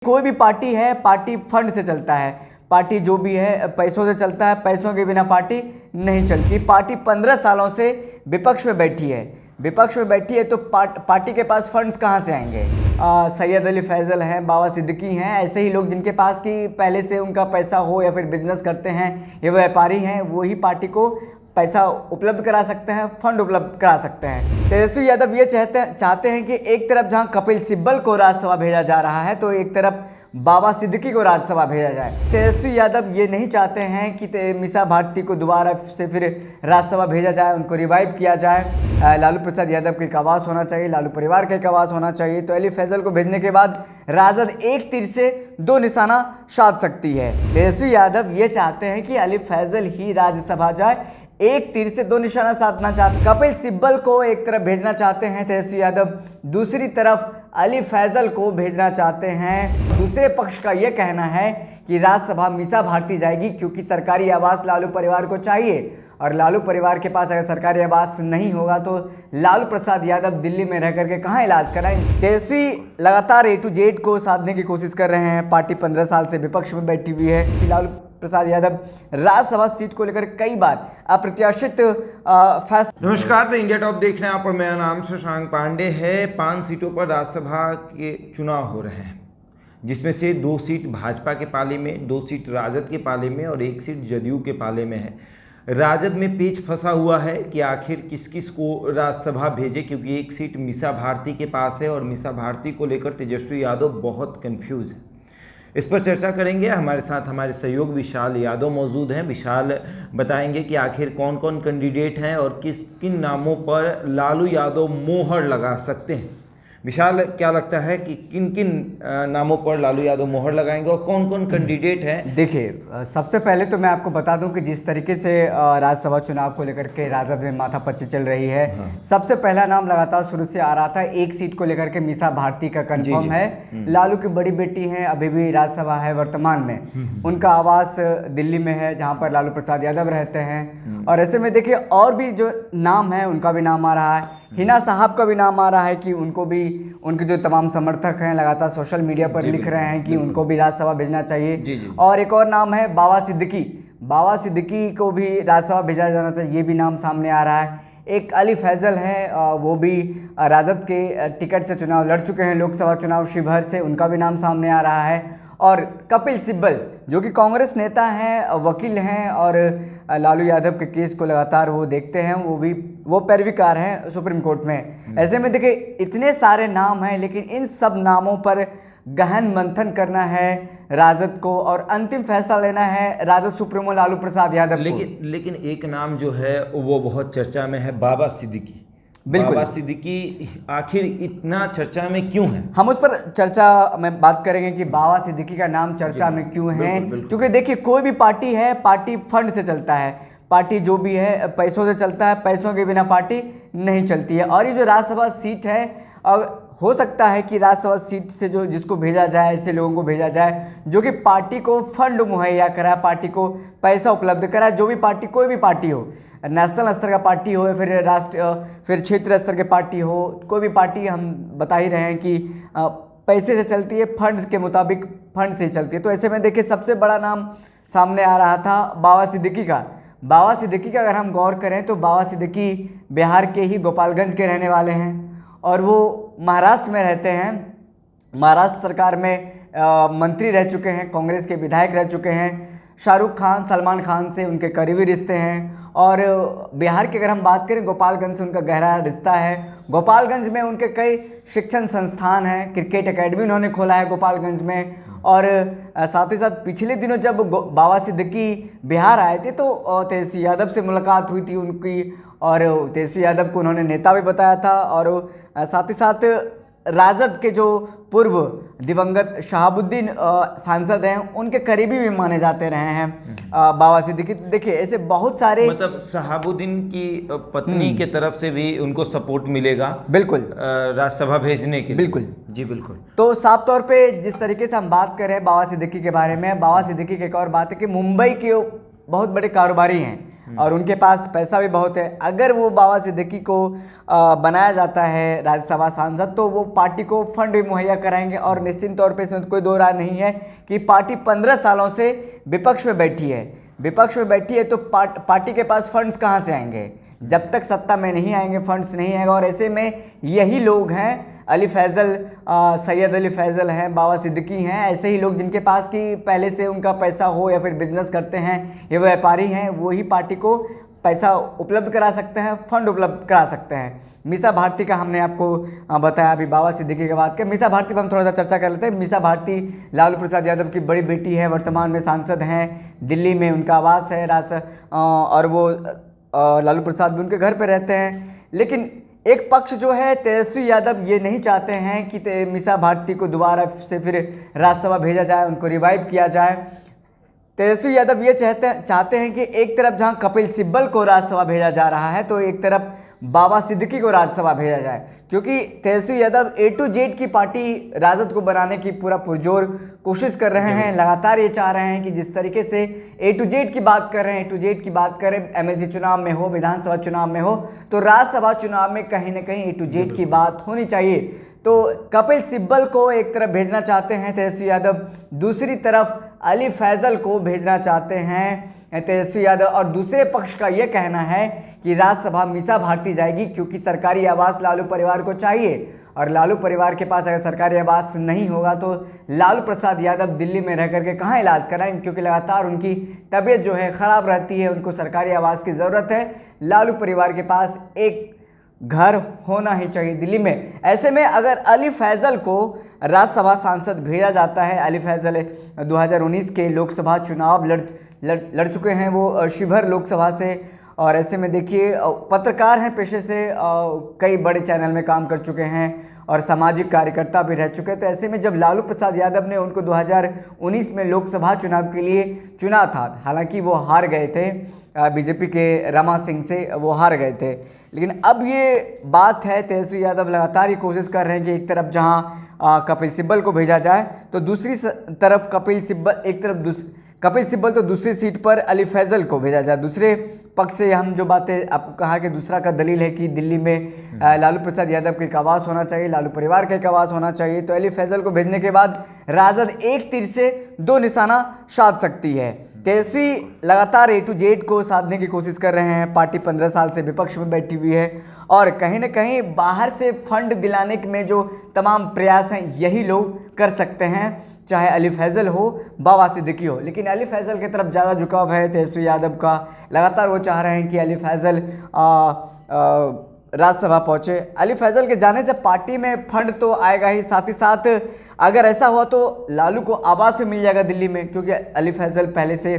कोई भी पार्टी है, पार्टी फंड से चलता है। पार्टी जो भी है पैसों से चलता है, पैसों के बिना पार्टी नहीं चलती। पार्टी 15 सालों से विपक्ष में बैठी है। विपक्ष में बैठी है तो पार्टी के पास फंड्स कहाँ से आएंगे? सैयद अली फैज़ल हैं, बाबा सिद्दीकी हैं, ऐसे ही लोग जिनके पास कि पहले से उनका पैसा हो या फिर बिजनेस करते हैं, ये व्यापारी हैं, वही पार्टी को पैसा उपलब्ध करा सकते हैं, फंड उपलब्ध करा सकते हैं। तेजस्वी यादव ये चाहते हैं कि एक तरफ जहां कपिल सिब्बल को राज्यसभा भेजा जा रहा है तो एक तरफ बाबा सिद्दीकी को राज्यसभा भेजा जाए। तेजस्वी यादव ये नहीं चाहते हैं कि मीसा भारती को दोबारा से फिर राज्यसभा भेजा जाए, उनको रिवाइव किया जाए। लालू प्रसाद यादव का एक आवास होना चाहिए, लालू परिवार का एक आवास होना चाहिए। तो अली फैज़ल को भेजने के बाद राजद एक तीर से दो निशाना साध सकती है। तेजस्वी यादव ये चाहते हैं कि अली फैज़ल ही राज्यसभा जाए, एक तीर से दो निशाना साधना चाहते। कपिल सिब्बल को एक तरफ भेजना चाहते हैं तेजस्वी यादव, दूसरी तरफ अली फैज़ल को भेजना चाहते हैं। दूसरे पक्ष का यह कहना है कि राज्यसभा मीसा भारती जाएगी क्योंकि सरकारी आवास लालू परिवार को चाहिए और लालू परिवार के पास अगर सरकारी आवास नहीं होगा तो लालू प्रसाद यादव दिल्ली में रह करके कहाँ इलाज कराएंगे। तेजस्वी लगातार A to Z को साधने की कोशिश कर रहे हैं। पार्टी 15 साल से विपक्ष में बैठी हुई है कि लालू प्रसाद यादव राज्यसभा सीट को लेकर कई बार अप्रत्याशित फैसला। नमस्कार, द इंडिया टॉप देख रहे हैं आप और मेरा नाम शशांक पांडे है। 5 सीटों पर राज्यसभा के चुनाव हो रहे हैं, जिसमें से 2 सीट भाजपा के पाले में, 2 सीट राजद के पाले में और 1 सीट जदयू के पाले में है। राजद में पेच फंसा हुआ है कि आखिर किस किस को राज्यसभा भेजे, क्योंकि 1 सीट मीसा भारती के पास है और मीसा भारती को लेकर तेजस्वी यादव बहुत कंफ्यूज है। इस पर चर्चा करेंगे। हमारे साथ हमारे सहयोग विशाल यादव मौजूद हैं। विशाल बताएंगे कि आखिर कौन कौन कैंडिडेट हैं और किन नामों पर लालू यादव मोहर लगा सकते हैं। विशाल, क्या लगता है कि किन किन नामों पर लालू यादव मोहर लगाएंगे और कौन कौन कैंडिडेट हैं? देखिए, सबसे पहले तो मैं आपको बता दूं कि जिस तरीके से राज्यसभा चुनाव को लेकर के राजद में माथापच्ची चल रही है, सबसे पहला नाम लगातार शुरू से आ रहा था। 1 सीट को लेकर के मीसा भारती का कंफर्म है। लालू की बड़ी बेटी हैं, अभी भी राज्यसभा है वर्तमान में, उनका आवास दिल्ली में है जहाँ पर लालू प्रसाद यादव रहते हैं। और ऐसे में देखिए और भी जो नाम है उनका भी नाम आ रहा है। हिना साहब का भी नाम आ रहा है कि उनको भी, उनके जो तमाम समर्थक हैं लगातार सोशल मीडिया पर लिख रहे हैं कि उनको भी राज्यसभा भेजना चाहिए। और एक और नाम है बाबा सिद्दीकी। बाबा सिद्दीकी को भी राज्यसभा भेजा जाना चाहिए, ये भी नाम सामने आ रहा है। एक अली फैज़ल हैं, वो भी राजद के टिकट से चुनाव लड़ चुके हैं, लोकसभा चुनाव शिवहर से, उनका भी नाम सामने आ रहा है। और कपिल सिब्बल जो कि कांग्रेस नेता हैं, वकील हैं और लालू यादव के केस को लगातार वो देखते हैं, वो पैरवीकार हैं सुप्रीम कोर्ट में। ऐसे में देखिए इतने सारे नाम हैं, लेकिन इन सब नामों पर गहन मंथन करना है राजद को और अंतिम फैसला लेना है राजद सुप्रीमो लालू प्रसाद यादव को। लेकिन एक नाम जो है वो बहुत चर्चा में है, बाबा सिद्दीकी। बिल्कुल, बाबा सिद्दीकी आखिर इतना चर्चा में क्यों है? हम उस पर चर्चा में बात करेंगे कि बाबा सिद्दीकी का नाम चर्चा में क्यों है। क्योंकि देखिए कोई भी पार्टी है, पार्टी फंड से चलता है। पार्टी जो भी है पैसों से चलता है, पैसों के बिना पार्टी नहीं चलती है। और ये जो राज्यसभा सीट है, हो सकता है कि राज्यसभा सीट से जो जिसको भेजा जाए, ऐसे लोगों को भेजा जाए जो कि पार्टी को फंड मुहैया कराए, पार्टी को पैसा उपलब्ध कराए। जो भी पार्टी, कोई भी पार्टी हो, नेशनल स्तर का पार्टी हो या फिर क्षेत्र स्तर के पार्टी हो, कोई भी पार्टी हम बता ही रहे हैं कि पैसे से चलती है, फंड्स के मुताबिक फंड से ही चलती है। तो ऐसे में देखिए सबसे बड़ा नाम सामने आ रहा था बाबा सिद्दीकी का। बाबा सिद्दीकी का अगर हम गौर करें तो बाबा सिद्दीकी बिहार के ही गोपालगंज के रहने वाले हैं और वो महाराष्ट्र में रहते हैं। महाराष्ट्र सरकार में मंत्री रह चुके हैं, कांग्रेस के विधायक रह चुके हैं। शाहरुख खान, सलमान खान से उनके करीबी रिश्ते हैं। और बिहार की अगर हम बात करें, गोपालगंज से उनका गहरा रिश्ता है। गोपालगंज में उनके कई शिक्षण संस्थान हैं, क्रिकेट एकेडमी उन्होंने खोला है गोपालगंज में। और साथ ही साथ पिछले दिनों जब बाबा सिद्दीकी बिहार आए थे तो तेजस्वी यादव से मुलाकात हुई थी उनकी और तेजस्वी यादव को उन्होंने नेता भी बताया था। और साथ ही साथ राजद के जो पूर्व दिवंगत शहाबुद्दीन सांसद हैं, उनके करीबी भी माने जाते रहे हैं बाबा सिद्दीकी। देखिए ऐसे बहुत सारे, मतलब शहाबुद्दीन की पत्नी के तरफ से भी उनको सपोर्ट मिलेगा, बिल्कुल, राज्यसभा भेजने के लिए। बिल्कुल जी बिल्कुल। तो साफ तौर पे जिस तरीके से हम बात कर रहे हैं बाबा सिद्दीकी के बारे में, बाबा सिद्दीकी की एक और बात है कि मुंबई के बहुत बड़े कारोबारी हैं। और उनके पास पैसा भी बहुत है। अगर वो बाबा सिद्दीकी को बनाया जाता है राज्यसभा सांसद तो वो पार्टी को फंड भी मुहैया कराएंगे। और निश्चित तौर पे इसमें कोई दो राय नहीं है कि पार्टी 15 सालों से विपक्ष में बैठी है। विपक्ष में बैठी है तो पार्टी के पास फंड्स कहाँ से आएंगे? जब तक सत्ता में नहीं आएंगे फंड्स नहीं आएगा। और ऐसे में यही लोग हैं, अली फैज़ल, सैयद अली फैज़ल हैं, बाबा सिद्दीकी हैं, ऐसे ही लोग जिनके पास कि पहले से उनका पैसा हो या फिर बिजनेस करते हैं या व्यापारी हैं, वही पार्टी को पैसा उपलब्ध करा सकते हैं, फंड उपलब्ध करा सकते हैं। मीसा भारती का हमने आपको बताया, अभी बाबा सिद्दीकी की बात करें। मीसा भारती पर हम थोड़ा सा चर्चा कर लेते हैं। मीसा भारती लालू प्रसाद यादव की बड़ी बेटी है, वर्तमान में सांसद हैं, दिल्ली में उनका आवास है और वो लालू प्रसाद भी उनके घर पे रहते हैं। लेकिन एक पक्ष जो है तेजस्वी यादव ये नहीं चाहते हैं कि मीसा भारती को दोबारा से फिर राज्यसभा भेजा जाए, उनको रिवाइव किया जाए। तेजस्वी यादव ये चाहते हैं कि एक तरफ जहां कपिल सिब्बल को राज्यसभा भेजा जा रहा है तो एक तरफ बाबा सिद्दीकी को राज्यसभा भेजा जाए, क्योंकि तेजस्वी यादव ए टू जेड की पार्टी राजद को बनाने की पूरा पुरजोर कोशिश कर रहे हैं। लगातार ये चाह रहे हैं कि जिस तरीके से ए टू जेड की बात कर रहे हैं, ए टू जेड की बात करें एमएलसी चुनाव में हो, विधानसभा चुनाव में हो, तो राज्यसभा चुनाव में कहीं ना कहीं ए टू जेड की बात होनी चाहिए। तो कपिल सिब्बल को एक तरफ भेजना चाहते हैं तेजस्वी यादव, दूसरी तरफ अली फैज़ल को भेजना चाहते हैं तेजस्वी यादव। और दूसरे पक्ष का यह कहना है कि राज्यसभा मीसा भारती जाएगी, क्योंकि सरकारी आवास लालू परिवार को चाहिए और लालू परिवार के पास अगर सरकारी आवास नहीं होगा तो लालू प्रसाद यादव दिल्ली में रह करके कहाँ इलाज कराएंगे, क्योंकि लगातार उनकी तबीयत जो है ख़राब रहती है, उनको सरकारी आवास की ज़रूरत है। लालू परिवार के पास एक घर होना ही चाहिए दिल्ली में। ऐसे में अगर अली फैज़ल को राज्यसभा सांसद भेजा जाता है, अली फैज़ल 2019 के लोकसभा चुनाव लड़ चुके हैं वो शिवहर लोकसभा से, और ऐसे में देखिए पत्रकार हैं पेशे से, कई बड़े चैनल में काम कर चुके हैं और सामाजिक कार्यकर्ता भी रह चुके हैं। तो ऐसे में जब लालू प्रसाद यादव ने उनको 2019 में लोकसभा चुनाव के लिए चुना था, हालांकि वो हार गए थे बीजेपी के रमा सिंह से, वो हार गए थे। लेकिन अब ये बात है तेजस्वी यादव लगातार ये कोशिश कर रहे हैं कि एक तरफ जहां कपिल सिब्बल को भेजा जाए तो दूसरी तरफ कपिल सिब्बल तो दूसरी सीट पर अली फैज़ल को भेजा जाए। दूसरे पक्ष से हम जो बातें आपको कहा कि दूसरा का दलील है कि दिल्ली में लालू प्रसाद यादव का एक आवास होना चाहिए, लालू परिवार का एक आवास होना चाहिए। तो अली फैज़ल को भेजने के बाद राजद एक तीर से दो निशाना साध सकती है। तेजस्वी लगातार ए टू जेड को साधने की कोशिश कर रहे हैं। पार्टी 15 साल से विपक्ष में बैठी हुई है और कहीं ना कहीं बाहर से फंड दिलाने में जो तमाम प्रयास हैं यही लोग कर सकते हैं, चाहे अली फैज़ल हो, बाबा सिद्दीकी हो। लेकिन अली फैज़ल की तरफ ज़्यादा झुकाव है तेजस्वी यादव का। लगातार वो चाह रहे हैं कि अली फैज़ल राज्यसभा पहुँचे। अली फैज़ल के जाने से पार्टी में फंड तो आएगा ही, साथ ही साथ अगर ऐसा हुआ तो लालू को आवास भी मिल जाएगा दिल्ली में, क्योंकि अली फैज़ल पहले से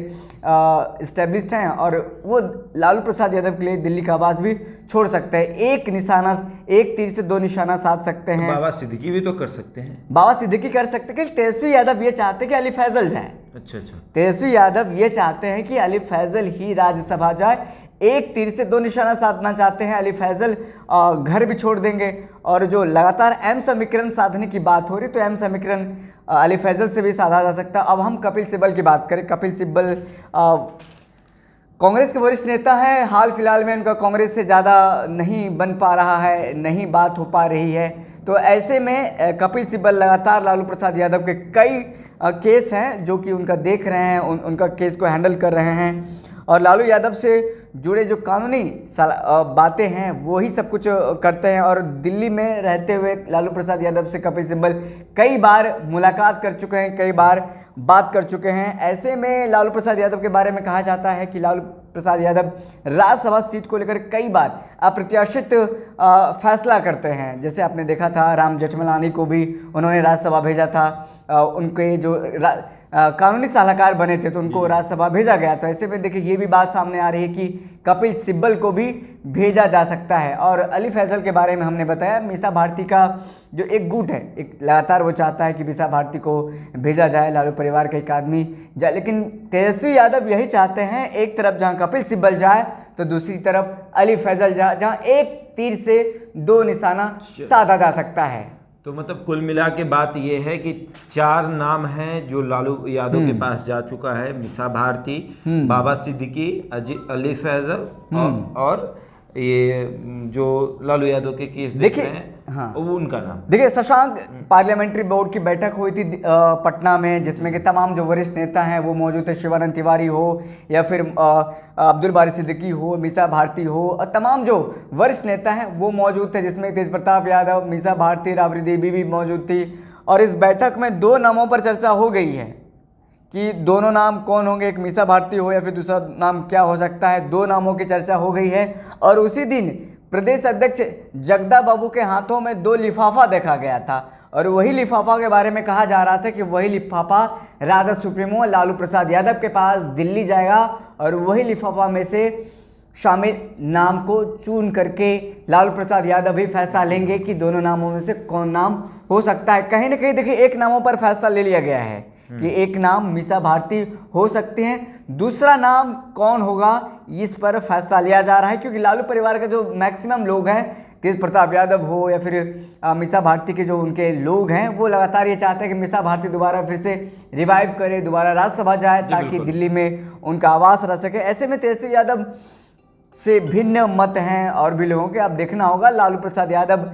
इस्टेब्लिश्ड हैं और वो लालू प्रसाद यादव के लिए दिल्ली का आवास भी छोड़ सकते हैं। एक तीर से दो निशाना साध सकते हैं। तो बाबा सिद्दीकी भी तो कर सकते हैं। बाबा सिद्दीकी कर सकते हैं कि तेजस्वी यादव ये चाहते हैं कि अली फैज़ल जाए। अच्छा। तेजस्वी यादव ये चाहते हैं कि अली फैज़ल ही राज्यसभा जाए, एक तीर से दो निशाना साधना चाहते हैं। अली फैज़ल घर भी छोड़ देंगे और जो लगातार एम समीकरण साधने की बात हो रही तो एम समीकरण अली फैज़ल से भी साधा जा सकता है। अब हम कपिल सिब्बल की बात करें। कपिल सिब्बल कांग्रेस के वरिष्ठ नेता हैं। हाल फिलहाल में उनका कांग्रेस से ज़्यादा नहीं बन पा रहा है, नहीं बात हो पा रही है। तो ऐसे में कपिल सिब्बल लगातार लालू प्रसाद यादव के कई केस हैं जो कि उनका देख रहे हैं, उनका केस को हैंडल कर रहे हैं और लालू यादव से जुड़े जो कानूनी बातें हैं वो ही सब कुछ करते हैं। और दिल्ली में रहते हुए लालू प्रसाद यादव से कपिल सिब्बल कई बार मुलाकात कर चुके हैं, कई बार बात कर चुके हैं। ऐसे में लालू प्रसाद यादव के बारे में कहा जाता है कि लालू प्रसाद यादव राज्यसभा सीट को लेकर कई बार अप्रत्याशित फैसला करते हैं। जैसे आपने देखा था राम जेठमलानी को भी उन्होंने राज्यसभा भेजा था, उनके जो कानूनी सलाहकार बने थे तो उनको राज्यसभा भेजा गया। तो ऐसे में देखिए ये भी बात सामने आ रही है कि कपिल सिब्बल को भी भेजा जा सकता है। और अली फैज़ल के बारे में हमने बताया, मीसा भारती का जो एक गुट है, एक लगातार वो चाहता है कि मीसा भारती को भेजा जाए, लालू परिवार का एक आदमी जाए। लेकिन तेजस्वी यादव यही चाहते हैं, एक तरफ जहां कपिल सिब्बल जाए तो दूसरी तरफ अली फैज़ल जाए, जहां एक तीर से दो निशाना साधा जा सकता है। तो मतलब कुल मिला के बात ये है कि 4 नाम हैं जो लालू यादव के पास जा चुका है। मीसा भारती, बाबा सिद्दीकी, अली फैजल और ये जो लालू यादव के केस देख रहे हैं, हाँ, वो उनका नाम। देखिए शशांक, पार्लियामेंट्री बोर्ड की बैठक हुई थी पटना में, जिसमें कि तमाम जो वरिष्ठ नेता हैं वो मौजूद थे। शिवानंद तिवारी हो या फिर अब्दुल बारी सिद्दीकी हो, मीसा भारती हो, और तमाम जो वरिष्ठ नेता हैं वो मौजूद थे, जिसमें तेज प्रताप यादव, मीसा भारती, राबड़ी देवी भी मौजूद थी। और इस बैठक में 2 नामों पर चर्चा हो गई है कि दोनों नाम कौन होंगे, एक मीसा भारती हो या फिर दूसरा नाम क्या हो सकता है। 2 नामों की चर्चा हो गई है। और उसी दिन प्रदेश अध्यक्ष जगदा बाबू के हाथों में 2 लिफाफा देखा गया था, और वही लिफाफा के बारे में कहा जा रहा था कि वही लिफाफा राजद सुप्रीमो लालू प्रसाद यादव के पास दिल्ली जाएगा, और वही लिफाफा में से शामिल नाम को चुन करके लालू प्रसाद यादव भी फैसला लेंगे कि दोनों नामों में से कौन नाम हो सकता है। कहीं ना कहीं देखिए, एक नामों पर फैसला ले लिया गया है कि एक नाम मीसा भारती हो सकते हैं, दूसरा नाम कौन होगा इस पर फैसला लिया जा रहा है। क्योंकि लालू परिवार का जो मैक्सिमम लोग हैं, तेज प्रताप यादव हो या फिर मीसा भारती के जो उनके लोग हैं, वो लगातार ये चाहते हैं कि मीसा भारती दोबारा फिर से रिवाइव करे, दोबारा राज्यसभा जाए, ताकि दिल्ली में उनका आवास रह सके। ऐसे में तेजस्वी यादव से भिन्न मत हैं और भी लोगों के। अब देखना होगा लालू प्रसाद यादव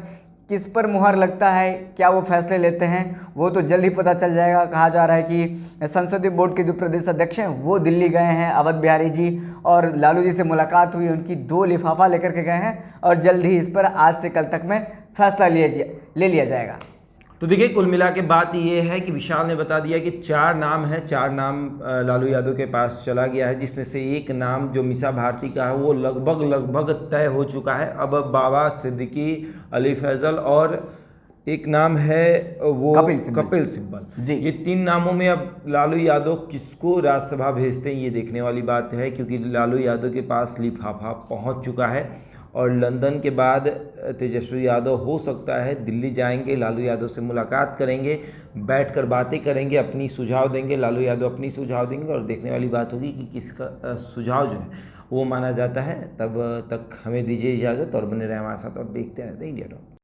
किस पर मुहर लगता है, क्या वो फैसले लेते हैं, वो तो जल्द ही पता चल जाएगा। कहा जा रहा है कि संसदीय बोर्ड के जो प्रदेश अध्यक्ष हैं वो दिल्ली गए हैं, अवध बिहारी जी, और लालू जी से मुलाकात हुई, उनकी 2 लिफाफा लेकर के गए हैं, और जल्द ही इस पर आज से कल तक में फैसला ले लिया जाएगा। तो देखिए, कुल मिला के बात ये है कि विशाल ने बता दिया कि 4 नाम है, 4 नाम लालू यादव के पास चला गया है, जिसमें से एक नाम जो मीसा भारती का है वो लगभग तय हो चुका है। अब बाबा सिद्दीकी, अली फैजल और एक नाम है वो कपिल सिब्बल जी। ये 3 नामों में अब लालू यादव किसको राज्यसभा भेजते हैं, ये देखने वाली बात है। क्योंकि लालू यादव के पास लिफाफा पहुंच चुका है, और लंदन के बाद तेजस्वी यादव हो सकता है दिल्ली जाएंगे, लालू यादव से मुलाकात करेंगे, बैठकर बातें करेंगे, अपनी सुझाव देंगे, लालू यादव अपनी सुझाव देंगे, और देखने वाली बात होगी कि किसका सुझाव जो है वो माना जाता है। तब तक हमें दीजिए इजाज़त और बने रहे हमारे साथ और देखते रहते इंडिया टॉक।